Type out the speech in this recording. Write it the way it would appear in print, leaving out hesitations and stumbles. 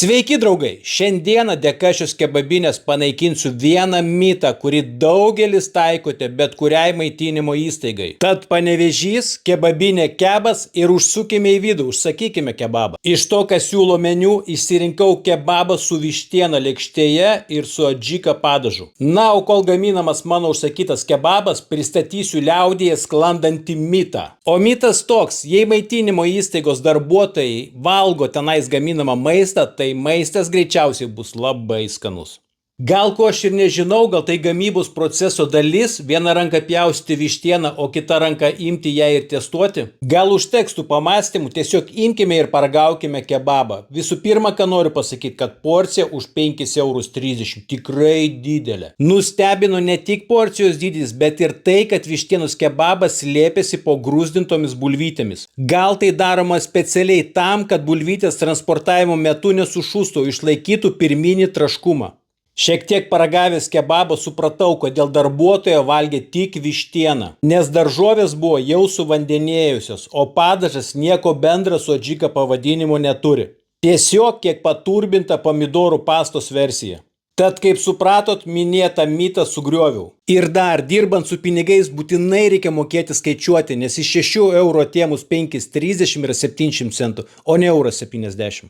Sveiki draugai, šiandieną dėka šios kebabinės panaikinsiu vieną mitą, kurį daugelis taikote bet kuriai maitinimo įstaigai. Tad Panevėžys, kebabinė kebas ir užsukime į vidų, užsakykime kebabą. Iš to, kas siūlo meniu, išsirinkau kebabą su vištiena lėkštėje ir su adžika padažu. Na, o kol gaminamas mano užsakytas kebabas, pristatysiu liaudyje sklandantį mitą. O mitas toks, jei maitinimo įstaigos darbuotojai valgo tenais gaminamą maistą, tai maistas greičiausiai bus labai skanus. Gal ko aš ir nežinau, gal tai gamybos proceso dalis, viena ranka pjaustyti vištieną, o kita ranka imti ją ir testuoti? Gal užteks tų pamastymų, tiesiog imkime ir paragaukime kebabą. Visų pirma, ką noriu pasakyti, kad porcija už 5,30 € tikrai didelė. Nustebino ne tik porcijos dydis, bet ir tai, kad vištienos kebabas slėpėsi po grūzdintomis bulvytėmis. Gal tai daroma specialiai tam, kad bulvytės transportavimo metu nesušūstų, išlaikytų pirminį traškumą. Šiek tiek paragavęs kebabo supratau, kodėl darbuotoja valgė tik vištieną, nes daržovės buvo jau suvandenėjusios, o padažas nieko bendra su adžika pavadinimu neturi. Tiesiog kiek paturbinta pomidorų pastos versija. Tad, kaip supratot, minėtą mitą sugrioviau. Ir dar, dirbant su pinigais, būtinai reikia mokėti skaičiuoti, nes iš 6 € atėmus 5,30 yra 70 centų, o ne 1,70 €.